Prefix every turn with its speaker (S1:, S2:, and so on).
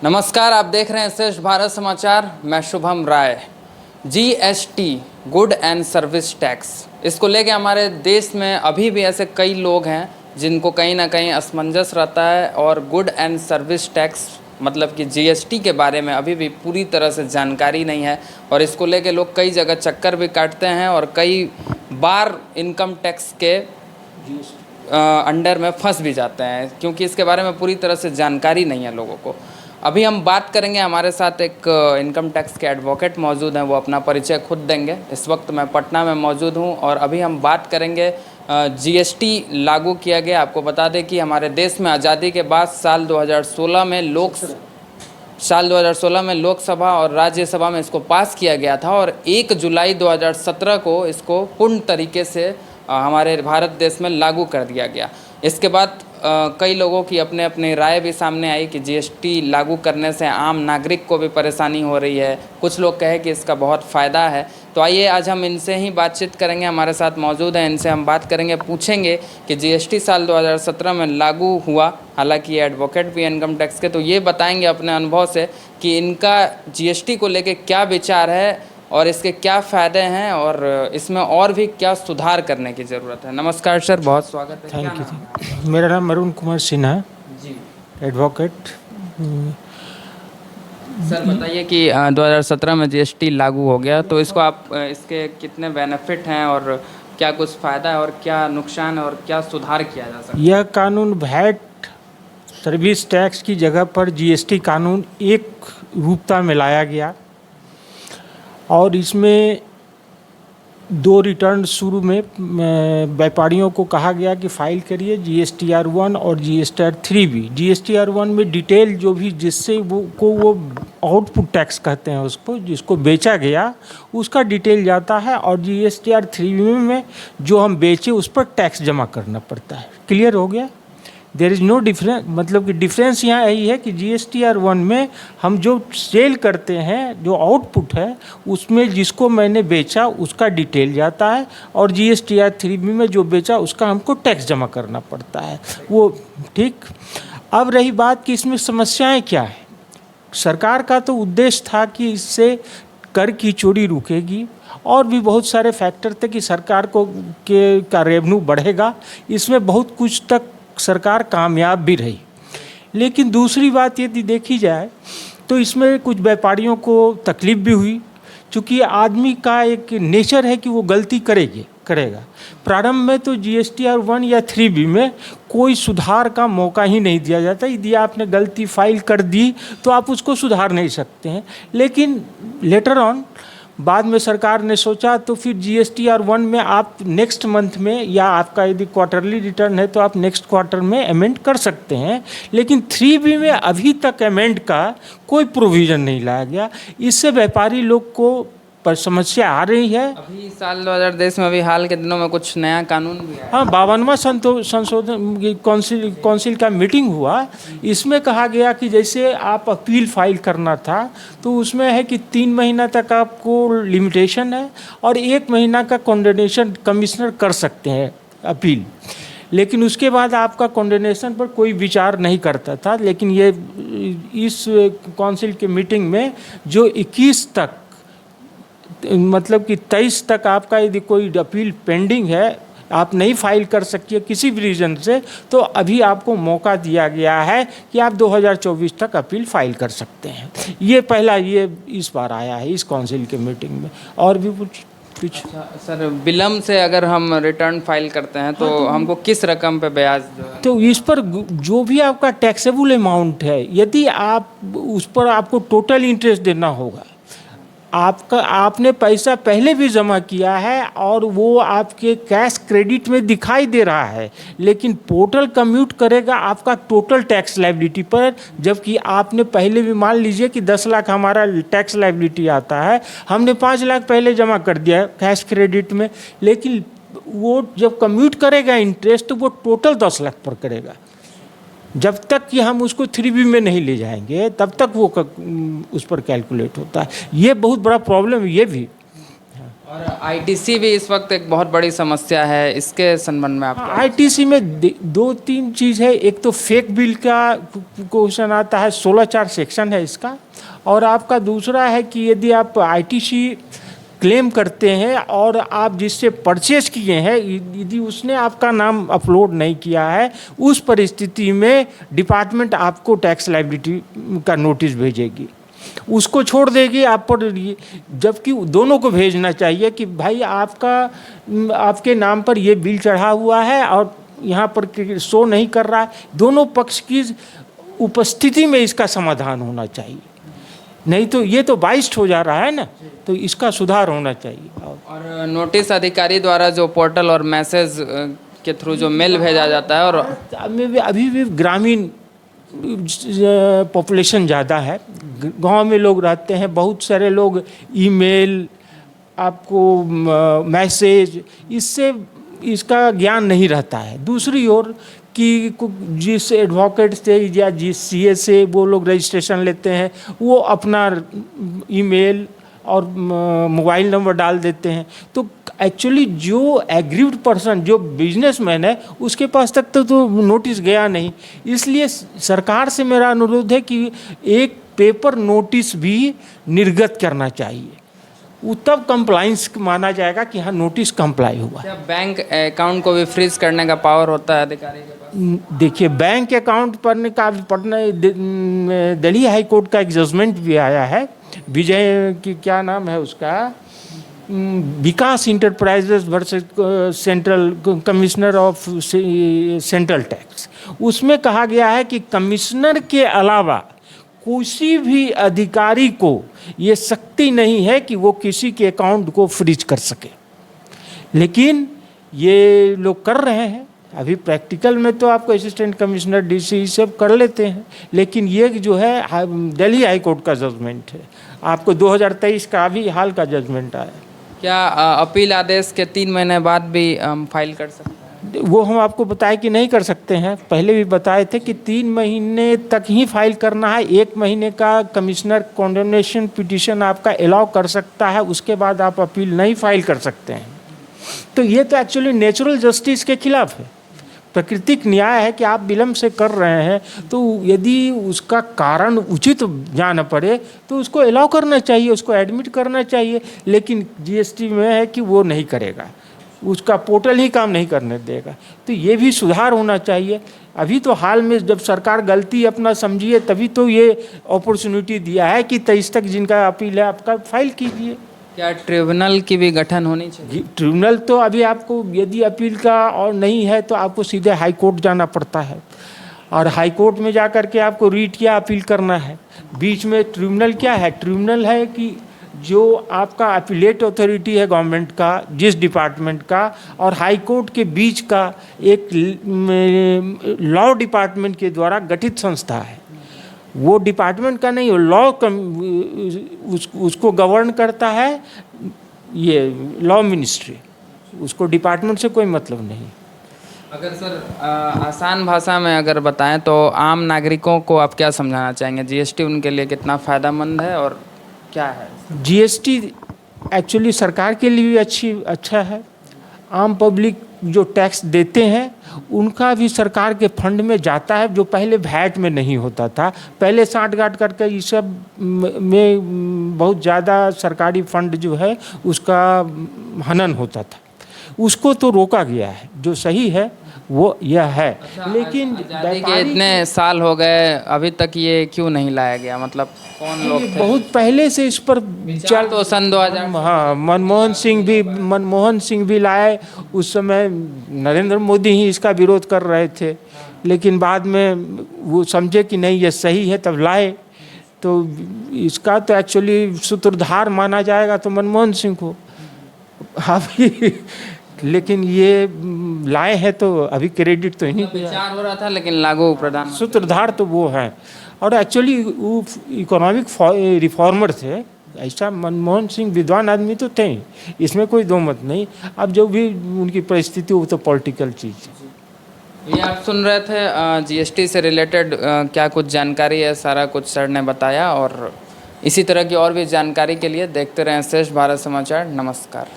S1: नमस्कार, आप देख रहे हैं श्रेष्ठ भारत समाचार। मैं Shubham Rai. GST, good and service tax, इसको लेके हमारे देश में अभी भी ऐसे कई लोग हैं जिनको कहीं ना कहीं असमंजस रहता है और गुड एंड सर्विस टैक्स मतलब कि जीएसटी के बारे में अभी भी पूरी तरह से जानकारी नहीं है और इसको लेके लोग कई जगह चक्कर भी काटते हैं और कई बार इनकम टैक्स के अंडर में फंस भी जाते हैं क्योंकि इसके बारे में पूरी तरह से जानकारी नहीं है लोगों को। अभी हम बात करेंगे, हमारे साथ एक इनकम टैक्स के एडवोकेट मौजूद हैं, वो अपना परिचय खुद देंगे। इस वक्त मैं पटना में मौजूद हूं और अभी हम बात करेंगे जीएसटी लागू किया गया। आपको बता दें कि हमारे देश में आज़ादी के बाद साल 2016 में लोकसभा और राज्यसभा में इसको पास किया गया था और 1 जुलाई 2017 को इसको पूर्ण तरीके से हमारे भारत देश में लागू कर दिया गया। इसके बाद कई लोगों की अपने अपने राय भी सामने आई कि जीएसटी लागू करने से आम नागरिक को भी परेशानी हो रही है। कुछ लोग कहे कि इसका बहुत फ़ायदा है। तो आइए आज हम इनसे ही बातचीत करेंगे। हमारे साथ मौजूद हैं, इनसे हम बात करेंगे, पूछेंगे कि जीएसटी साल 2017 में लागू हुआ, हालांकि ये एडवोकेट भी इनकम टैक्स के, तो ये बताएंगे अपने अनुभव से कि इनका जीएसटी को लेके क्या विचार है और इसके क्या फ़ायदे हैं और इसमें और भी क्या सुधार करने की ज़रूरत है। नमस्कार सर, बहुत स्वागत है।
S2: Thank you. मेरा नाम अरुण कुमार सिन्हा
S1: जी,
S2: एडवोकेट।
S1: सर बताइए कि 2017 में जीएसटी लागू हो गया, तो इसको आप इसके कितने बेनिफिट हैं और क्या कुछ फ़ायदा है और क्या नुकसान है और क्या सुधार किया जा सकता है?
S2: यह कानून वैट सर्विस टैक्स की जगह पर जीएसटी कानून एक रूपता में लाया गया और इसमें 2 रिटर्न शुरू में व्यापारियों को कहा गया कि फाइल करिए GSTR-1 और GSTR-3 भी। GSTR-1 में डिटेल जो भी जिससे वो आउटपुट टैक्स कहते हैं उसको, जिसको बेचा गया उसका डिटेल जाता है और GSTR-3 में जो हम बेचे उस पर टैक्स जमा करना पड़ता है। क्लियर हो गया? देयर इज़ नो डिफरेंस, मतलब कि डिफरेंस यहाँ यही है कि GSTR-1 में हम जो सेल करते हैं, जो आउटपुट है उसमें जिसको मैंने बेचा उसका डिटेल जाता है और GSTR-3 में जो बेचा उसका हमको टैक्स जमा करना पड़ता है वो। ठीक। अब रही बात कि इसमें समस्याएं क्या है। सरकार का तो उद्देश्य था कि इससे कर की चोरी रुकेगी और भी बहुत सारे फैक्टर थे कि सरकार का रेवेन्यू बढ़ेगा। इसमें बहुत कुछ तक सरकार कामयाब भी रही। लेकिन दूसरी बात यदि देखी जाए तो इसमें कुछ व्यापारियों को तकलीफ भी हुई, क्योंकि आदमी का एक नेचर है कि वो गलती करेगा। प्रारंभ में तो GSTR-1 या 3B में कोई सुधार का मौका ही नहीं दिया जाता। यदि आपने गलती फाइल कर दी तो आप उसको सुधार नहीं सकते हैं। लेकिन लेटर ऑन बाद में सरकार ने सोचा तो फिर GSTR-1 में आप नेक्स्ट मंथ में या आपका यदि क्वार्टरली रिटर्न है तो आप नेक्स्ट क्वार्टर में अमेंड कर सकते हैं। लेकिन 3B में अभी तक अमेंड का कोई प्रोविज़न नहीं लाया गया। इससे व्यापारी लोग को पर समस्या आ रही है।
S1: अभी साल 2023 में अभी हाल के दिनों में कुछ नया कानून भी है।
S2: हाँ, 52वां संशोधन काउंसिल का मीटिंग हुआ। इसमें कहा गया कि जैसे आप अपील फाइल करना था तो उसमें है कि 3 महीना तक आपको लिमिटेशन है और 1 महीना का कॉन्डेनेशन कमिश्नर कर सकते हैं अपील। लेकिन उसके बाद आपका कॉन्डेनेशन पर कोई विचार नहीं करता था। लेकिन ये इस काउंसिल के मीटिंग में जो 21 तक मतलब कि 23 तक आपका यदि कोई अपील पेंडिंग है, आप नहीं फाइल कर सकती है किसी भी रीज़न से, तो अभी आपको मौका दिया गया है कि आप 2024 तक अपील फाइल कर सकते हैं। ये पहला ये इस बार आया है इस काउंसिल के मीटिंग में। और भी कुछ
S1: अच्छा, सर विलम्ब से अगर हम रिटर्न फाइल करते हैं तो हमको किस रकम पे ब्याज
S2: तो इस पर जो भी आपका टैक्सेबल अमाउंट है, यदि आप उस पर आपको टोटल इंटरेस्ट देना होगा। आपने पैसा पहले भी जमा किया है और वो आपके कैश क्रेडिट में दिखाई दे रहा है, लेकिन पोर्टल कम्यूट करेगा आपका टोटल टैक्स लायबिलिटी पर। जबकि आपने पहले भी, मान लीजिए कि 10 लाख हमारा टैक्स लायबिलिटी आता है, हमने 5 लाख पहले जमा कर दिया कैश क्रेडिट में, लेकिन वो जब कम्यूट करेगा इंटरेस्ट तो वो टोटल 10 लाख पर करेगा। जब तक कि हम उसको 3B में नहीं ले जाएंगे तब तक वो उस पर कैलकुलेट होता है। ये बहुत बड़ा प्रॉब्लम है ये भी।
S1: और आईटीसी भी इस वक्त एक बहुत बड़ी समस्या है, इसके संबंध में आप क्या?
S2: आईटीसी में दो तीन चीज़ है। एक तो फेक बिल का क्वेश्चन आता है, 16(4) सेक्शन है इसका। और आपका दूसरा है कि यदि आप आईटीसी क्लेम करते हैं और आप जिससे परचेज किए हैं, यदि उसने आपका नाम अपलोड नहीं किया है, उस परिस्थिति में डिपार्टमेंट आपको टैक्स लायबिलिटी का नोटिस भेजेगी, उसको छोड़ देगी आप पर। जबकि दोनों को भेजना चाहिए कि भाई आपके नाम पर ये बिल चढ़ा हुआ है और यहाँ पर शो नहीं कर रहा है। दोनों पक्ष की उपस्थिति में इसका समाधान होना चाहिए, नहीं तो ये तो बाइस्ट हो जा रहा है ना, तो इसका सुधार होना चाहिए।
S1: और नोटिस अधिकारी द्वारा जो पोर्टल और मैसेज के थ्रू जो मेल भेजा जाता है, और
S2: अभी भी ग्रामीण पॉपुलेशन ज़्यादा है, गांव में लोग रहते हैं, बहुत सारे लोग ईमेल, आपको मैसेज, इससे इसका ज्ञान नहीं रहता है। दूसरी ओर कि जिस एडवोकेट से या जिस सीए से वो लोग रजिस्ट्रेशन लेते हैं, वो अपना ईमेल और मोबाइल नंबर डाल देते हैं, तो एक्चुअली जो एग्रीव्ड पर्सन, जो बिजनेसमैन है, उसके पास तक तो नोटिस गया नहीं। इसलिए सरकार से मेरा अनुरोध है कि एक पेपर नोटिस भी निर्गत करना चाहिए, वो तब कंप्लाइंस माना जाएगा कि हाँ नोटिस कंप्लाई हुआ।
S1: क्या बैंक अकाउंट को भी फ्रीज करने का पावर होता है अधिकारी के पास?
S2: देखिए, bank account Patna Delhi high court का एक जजमेंट भी आया है, विजय की क्या नाम है उसका, Vikas enterprises versus central commissioner of central tax. उसमें कहा गया है कि कमिश्नर के अलावा किसी भी अधिकारी को ये शक्ति नहीं है कि वो किसी के अकाउंट को फ्रीज कर सके, लेकिन ये लोग कर रहे हैं। अभी प्रैक्टिकल में तो आपको असिस्टेंट कमिश्नर, डीसी सब कर लेते हैं, लेकिन ये जो है दिल्ली हाई कोर्ट का जजमेंट है, आपको 2023 का भी हाल का जजमेंट आया।
S1: क्या अपील आदेश के 3 महीने बाद भी फाइल कर सकते हैं?
S2: वो हम आपको बताए कि नहीं कर सकते हैं, पहले भी बताए थे कि 3 महीने तक ही फाइल करना है। 1 महीने का कमिश्नर कॉन्डेमनेशन पिटीशन आपका अलाउ कर सकता है, उसके बाद आप अपील नहीं फाइल कर सकते हैं। तो ये तो एक्चुअली नेचुरल जस्टिस के खिलाफ है, प्राकृतिक न्याय है कि आप विलम्ब से कर रहे हैं, तो यदि उसका कारण उचित जाना पड़े तो उसको अलाउ करना चाहिए, उसको एडमिट करना चाहिए। लेकिन जीएसटी में है कि वो नहीं करेगा, उसका पोर्टल ही काम नहीं करने देगा, तो ये भी सुधार होना चाहिए। अभी तो हाल में जब सरकार गलती अपना समझिए, तभी तो ये अपॉर्चुनिटी दिया है कि 23 तक जिनका अपील है आपका फाइल कीजिए।
S1: क्या ट्रिब्यूनल की भी गठन होनी चाहिए?
S2: ट्रिब्यूनल तो अभी आपको यदि अपील का और नहीं है तो आपको सीधे हाई कोर्ट जाना पड़ता है, और हाई कोर्ट में जा कर के आपको रीट या अपील करना है। बीच में ट्रिब्यूनल क्या है? ट्रिब्यूनल है कि जो आपका अपीलेट अथॉरिटी है गवर्नमेंट का, जिस डिपार्टमेंट का, और हाई कोर्ट के बीच का एक लॉ डिपार्टमेंट के द्वारा गठित संस्था है। वो डिपार्टमेंट का नहीं, लॉ उसको गवर्न करता है ये लॉ मिनिस्ट्री, उसको डिपार्टमेंट से कोई मतलब नहीं।
S1: अगर सर आसान भाषा में अगर बताएं तो आम नागरिकों को आप क्या समझाना चाहेंगे? जीएसटी उनके लिए कितना फ़ायदेमंद है और क्या है?
S2: जीएसटी एक्चुअली सरकार के लिए भी अच्छा है। आम पब्लिक जो टैक्स देते हैं उनका भी सरकार के फंड में जाता है, जो पहले वैट में नहीं होता था। पहले साठ-गांठ करके ये सब में बहुत ज़्यादा सरकारी फंड जो है उसका हनन होता था, उसको तो रोका गया है, जो सही है वो यह है।
S1: अच्छा,
S2: लेकिन
S1: के इतने साल हो गए, अभी तक ये क्यों नहीं लाया गया? मतलब कौन लोग थे?
S2: बहुत पहले से इस पर
S1: चल तो सन 2000,
S2: हाँ, मनमोहन सिंह भी लाए। उस समय नरेंद्र मोदी ही इसका विरोध कर रहे थे, लेकिन बाद में वो समझे कि नहीं ये सही है, तब लाए। तो इसका तो एक्चुअली सूत्रधार माना जाएगा तो मनमोहन सिंह को अभी, लेकिन ये लाए हैं तो अभी क्रेडिट तो इन्हीं को।
S1: विचार हो रहा था लेकिन लागू प्रधान
S2: सूत्रधार तो वो है, और एक्चुअली वो इकोनॉमिक रिफॉर्मर थे। ऐसा मनमोहन सिंह विद्वान आदमी तो थे, इसमें कोई दो मत नहीं। अब जो भी उनकी परिस्थिति वो तो पॉलिटिकल चीज़ है।
S1: ये आप सुन रहे थे जीएसटी से रिलेटेड क्या कुछ जानकारी है, सारा कुछ सर ने बताया। और इसी तरह की और भी जानकारी के लिए देखते रहें श्रेष्ठ भारत समाचार। नमस्कार।